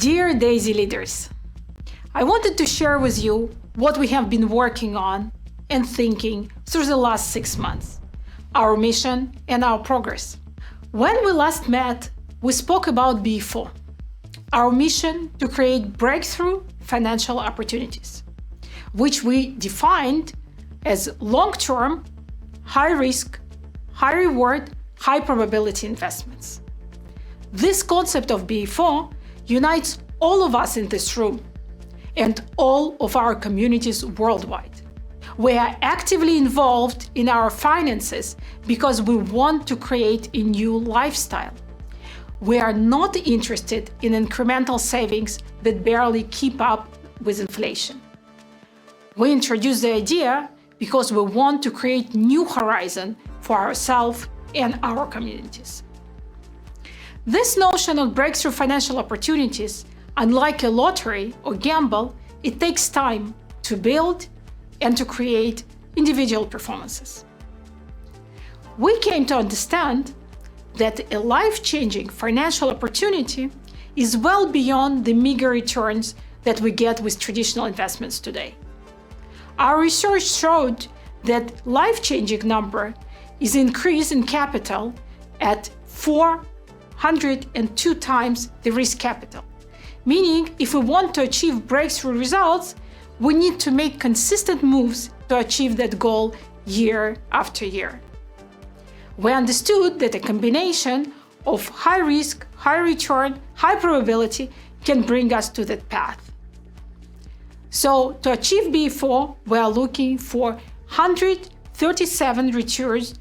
Dear Daisy leaders, I wanted to share with you what we have been working on and thinking through the last 6 months, our mission and our progress. When we last met, we spoke about B4, our mission to create breakthrough financial opportunities, which we defined as long-term, high-risk, high-reward, high-probability investments. This concept of B4 unites all of us in this room and all of our communities worldwide. We are actively involved in our finances because we want to create a new lifestyle. We are not interested in incremental savings that barely keep up with inflation. We introduced the idea because we want to create new horizon for ourselves and our communities. This notion of breakthrough financial opportunities, unlike a lottery or gamble, it takes time to build and to create individual performances. We came to understand that a life-changing financial opportunity is well beyond the meager returns that we get with traditional investments today. Our research showed that life-changing number is increase in capital at 402 times the risk capital. Meaning, if we want to achieve breakthrough results, we need to make consistent moves to achieve that goal year after year. We understood that a combination of high risk, high return, high probability can bring us to that path. So to achieve B4, we are looking for 137 returns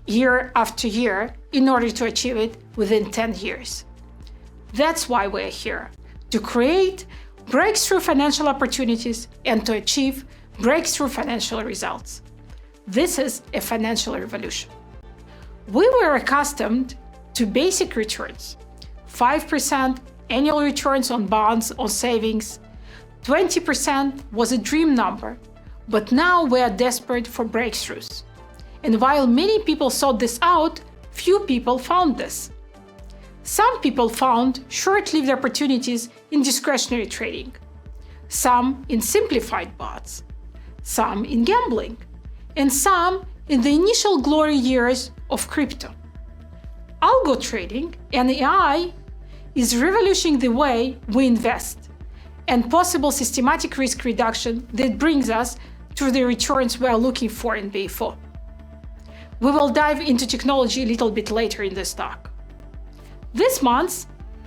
year after year in order to achieve it within 10 years. That's why we're here, to create breakthrough financial opportunities and to achieve breakthrough financial results. This is a financial revolution. We were accustomed to basic returns, 5% annual returns on bonds or savings. 20% was a dream number, but now we are desperate for breakthroughs. And while many people sought this out, few people found this. Some people found short-lived opportunities in discretionary trading, some in simplified bonds, some in gambling, and some in the initial glory years of crypto. Algo trading and AI is revolutionizing the way we invest and possible systematic risk reduction that brings us to the returns we are looking for in B4. We will dive into technology a little bit later in this talk. This month,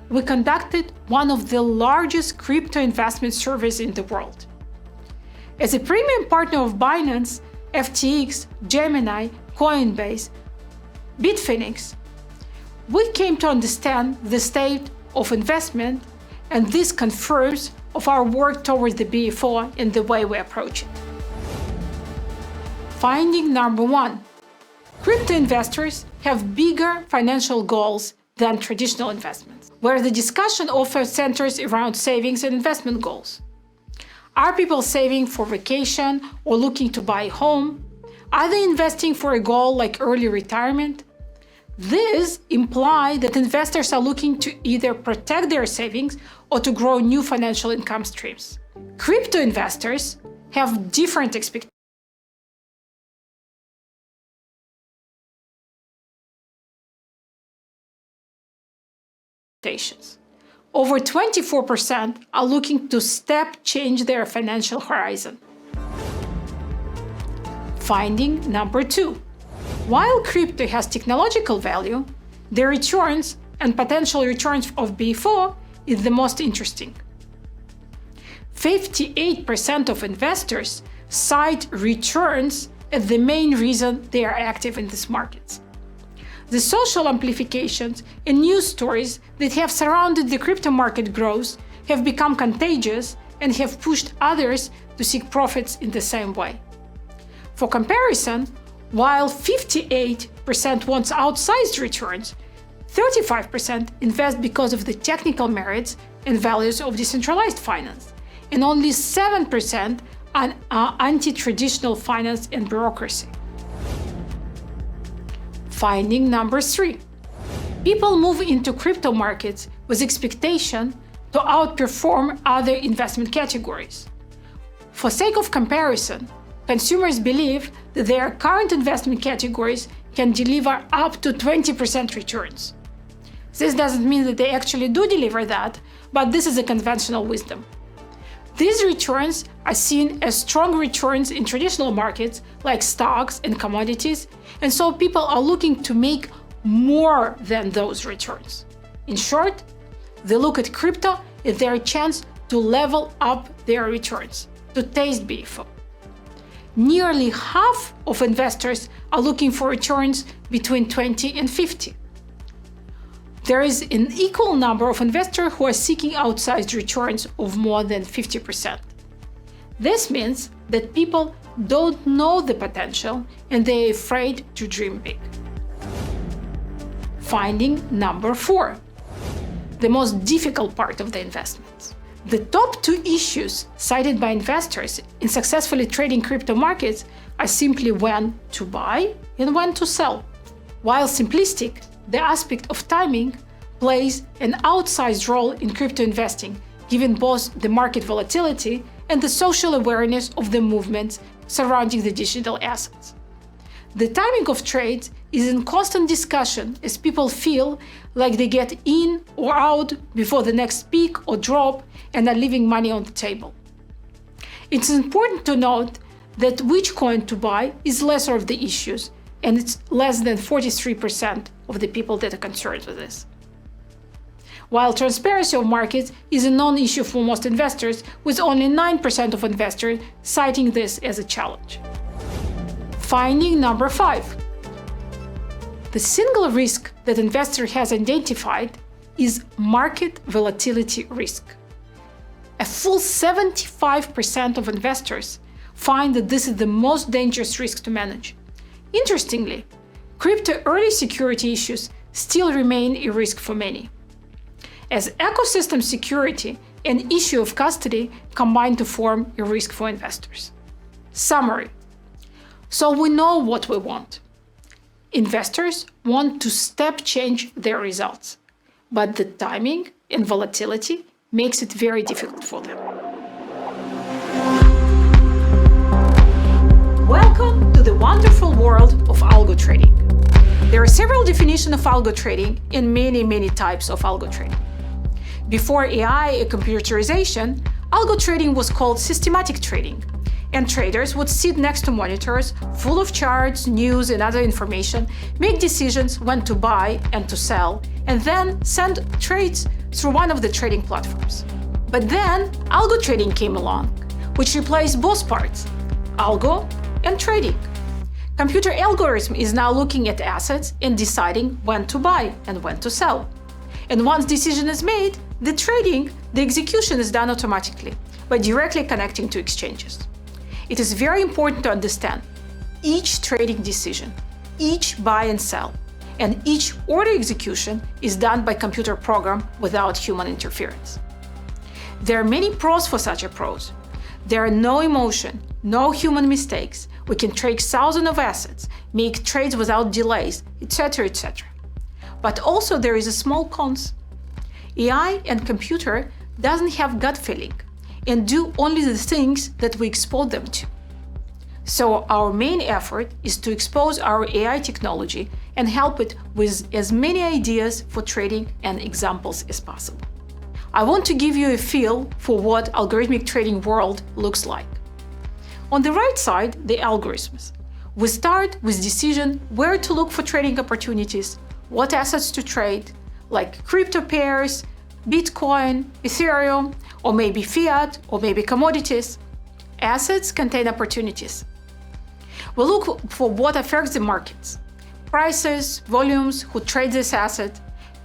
we conducted one of the largest crypto investment surveys in the world. As a premium partner of Binance, FTX, Gemini, Coinbase, Bitfinex, we came to understand the state of investment, and this confirms of our work towards the B4 and the way we approach it. Finding number 1. Crypto investors have bigger financial goals than traditional investments, where the discussion often centers around savings and investment goals. Are people saving for vacation or looking to buy a home? Are they investing for a goal like early retirement? This implies that investors are looking to either protect their savings or to grow new financial income streams. Crypto investors have different expectations. Over 24% are looking to step change their financial horizon. Finding number 2. While crypto has technological value, the returns and potential returns of B4 is the most interesting. 58% of investors cite returns as the main reason they are active in these markets. The social amplifications and news stories that have surrounded the crypto market growth have become contagious and have pushed others to seek profits in the same way. For comparison, while 58% wants outsized returns, 35% invest because of the technical merits and values of decentralized finance, and only 7% are anti-traditional finance and bureaucracy. Finding number 3. People move into crypto markets with expectation to outperform other investment categories. For sake of comparison, consumers believe that their current investment categories can deliver up to 20% returns. This doesn't mean that they actually do deliver that, but this is a conventional wisdom. These returns are seen as strong returns in traditional markets like stocks and commodities, and so people are looking to make more than those returns. In short, they look at crypto as their chance to level up their returns, to taste BFO. Nearly half of investors are looking for returns between 20 and 50. There is an equal number of investors who are seeking outsized returns of more than 50%. This means that people don't know the potential and they're afraid to dream big. Finding number 4, the most difficult part of the investments. The top 2 issues cited by investors in successfully trading crypto markets are simply when to buy and when to sell. While simplistic, the aspect of timing plays an outsized role in crypto investing, given both the market volatility and the social awareness of the movements surrounding the digital assets. The timing of trades is in constant discussion as people feel like they get in or out before the next peak or drop and are leaving money on the table. It's important to note that which coin to buy is lesser of the issues, and it's less than 43% of the people that are concerned with this. While transparency of markets is a non-issue for most investors, with only 9% of investors citing this as a challenge. Finding number 5. The single risk that investor has identified is market volatility risk. A full 75% of investors find that this is the most dangerous risk to manage. Interestingly, crypto early security issues still remain a risk for many, as ecosystem security and issue of custody combine to form a risk for investors. Summary. So we know what we want. Investors want to step change their results, but the timing and volatility makes it very difficult for them. Welcome to the wonderful world of algo trading. There are several definitions of algo trading and many types of algo trading. Before AI and computerization, algo trading was called systematic trading, and traders would sit next to monitors full of charts, news, and other information, make decisions when to buy and to sell, and then send trades through one of the trading platforms. But then algo trading came along, which replaced both parts, algo and trading. Computer algorithm is now looking at assets and deciding when to buy and when to sell. And once decision is made, the execution is done automatically by directly connecting to exchanges. It is very important to understand each trading decision, each buy and sell, and each order execution is done by computer program without human interference. There are many pros for such approach. There are no emotion, no human mistakes. We can trade thousands of assets, make trades without delays, etc., etc. But also there is a small cons. AI and computer doesn't have gut feeling and do only the things that we expose them to. So our main effort is to expose our AI technology and help it with as many ideas for trading and examples as possible. I want to give you a feel for what algorithmic trading world looks like. On the right side, the algorithms. We start with decision where to look for trading opportunities, what assets to trade, like crypto pairs, Bitcoin, Ethereum, or maybe fiat, or maybe commodities. Assets contain opportunities. We look for what affects the markets: prices, volumes, who trade this asset,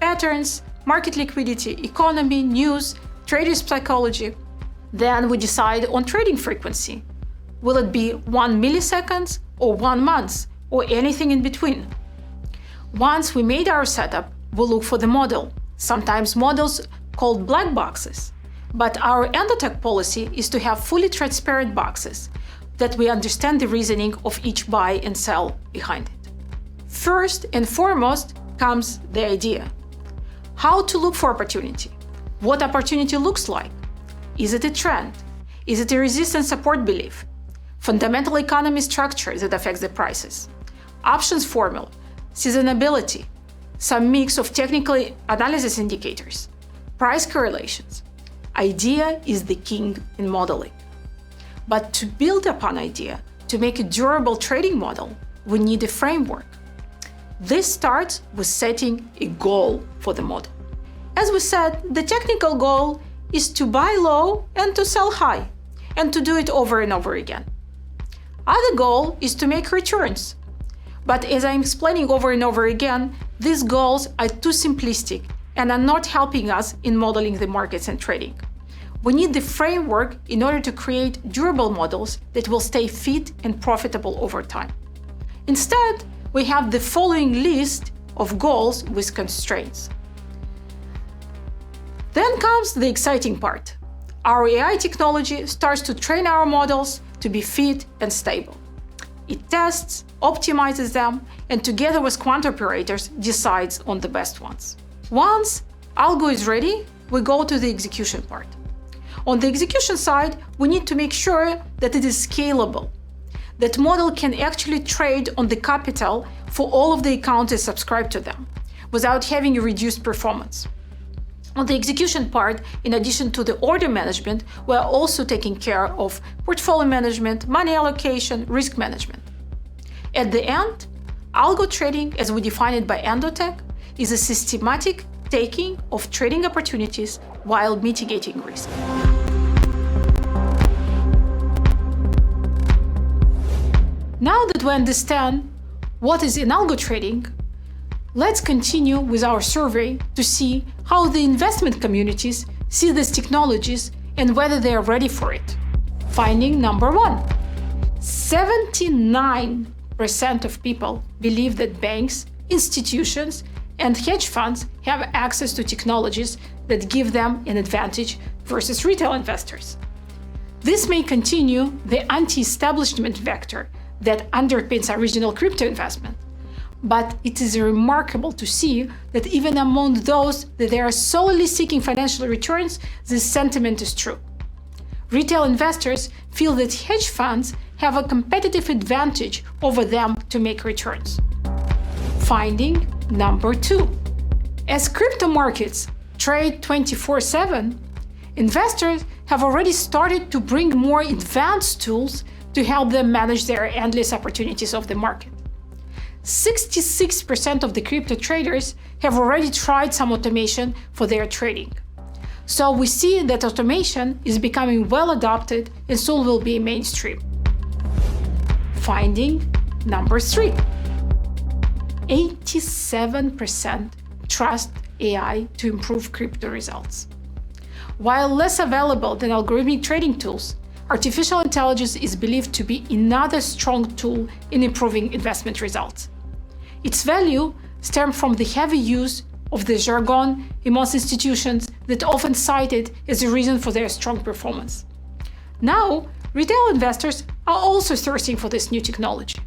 patterns, market liquidity, economy, news, traders' psychology. Then we decide on trading frequency. Will it be 1 millisecond or 1 month or anything in between? Once we made our setup, we look for the model, sometimes models called black boxes. But our end-attack policy is to have fully transparent boxes that we understand the reasoning of each buy and sell behind it. First and foremost comes the idea. How to look for opportunity. what opportunity looks like. Is it a trend? Is it a resistance support belief? Fundamental economy structure that affects the prices? Options formula, seasonability, some mix of technical analysis indicators, price correlations. Idea is the king in modeling. But to build upon idea, to make a durable trading model, we need a framework. This starts with setting a goal for the model. As we said, the technical goal is to buy low and to sell high, and to do it over and over again. Other goal is to make returns. But as I'm explaining over and over again, these goals are too simplistic and are not helping us in modeling the markets and trading. We need the framework in order to create durable models that will stay fit and profitable over time. Instead, we have the following list of goals with constraints. Then comes the exciting part. Our AI technology starts to train our models to be fit and stable. It tests, optimizes them, and together with quant operators decides on the best ones. Once algo is ready, we go to the execution part. On the execution side, we need to make sure that it is scalable. That model can actually trade on the capital for all of the accounts that subscribe to them, without having a reduced performance. On the execution part, in addition to the order management, we are also taking care of portfolio management, money allocation, risk management. At the end, algo trading, as we define it by Endotech, is a systematic taking of trading opportunities while mitigating risk. Now that we understand what is in algo trading, let's continue with our survey to see how the investment communities see these technologies and whether they are ready for it. Finding number 1. 79% of people believe that banks, institutions, and hedge funds have access to technologies that give them an advantage versus retail investors. This may continue the anti-establishment vector that underpins original crypto investment. But it is remarkable to see that even among those that they are solely seeking financial returns, this sentiment is true. Retail investors feel that hedge funds have a competitive advantage over them to make returns. Finding number 2. As crypto markets trade 24/7, investors have already started to bring more advanced tools to help them manage their endless opportunities of the market. 66% of the crypto traders have already tried some automation for their trading. So we see that automation is becoming well adopted and soon will be mainstream. Finding number 3. 87% trust AI to improve crypto results. While less available than algorithmic trading tools, artificial intelligence is believed to be another strong tool in improving investment results. Its value stems from the heavy use of the jargon amongst institutions that often cite it as a reason for their strong performance. Now, retail investors are also thirsting for this new technology.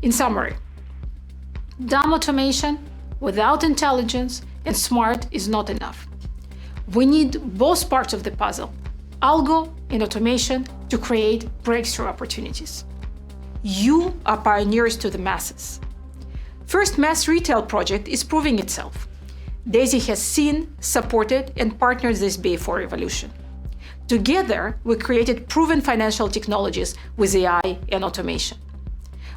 In summary, dumb automation without intelligence and smart is not enough. We need both parts of the puzzle, algo and automation, to create breakthrough opportunities. You are pioneers to the masses. First mass retail project is proving itself. Daisy has seen, supported, and partnered this BA4 revolution. Together, we created proven financial technologies with AI and automation.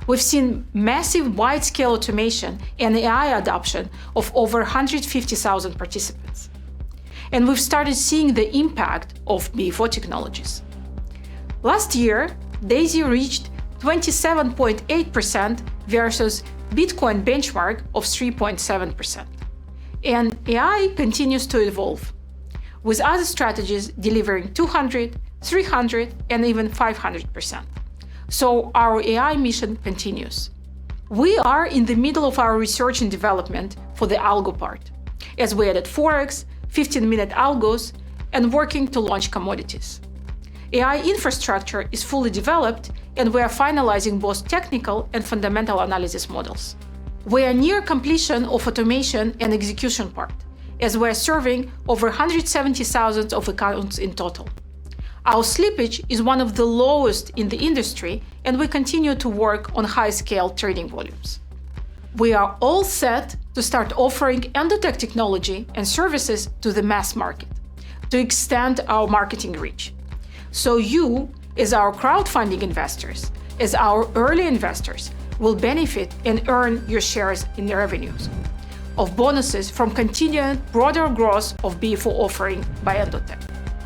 We've seen massive wide-scale automation and AI adoption of over 150,000 participants. And we've started seeing the impact of BA4 technologies. Last year, Daisy reached 27.8% versus Bitcoin benchmark of 3.7%. And AI continues to evolve, with other strategies delivering 200, 300, and even 500%. So our AI mission continues. We are in the middle of our research and development for the algo part, as we added Forex, 15-minute algos, and working to launch commodities. AI infrastructure is fully developed, and we are finalizing both technical and fundamental analysis models. We are near completion of automation and execution part, as we're serving over 170,000 of accounts in total. Our slippage is one of the lowest in the industry, and we continue to work on high-scale trading volumes. We are all set to start offering Endotech technology and services to the mass market, to extend our marketing reach. So you, as our crowdfunding investors, as our early investors, will benefit and earn your shares in the revenues of bonuses from continued broader growth of BFO offering by Endotech.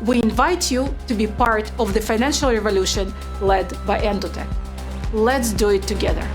We invite you to be part of the financial revolution led by Endotech. Let's do it together.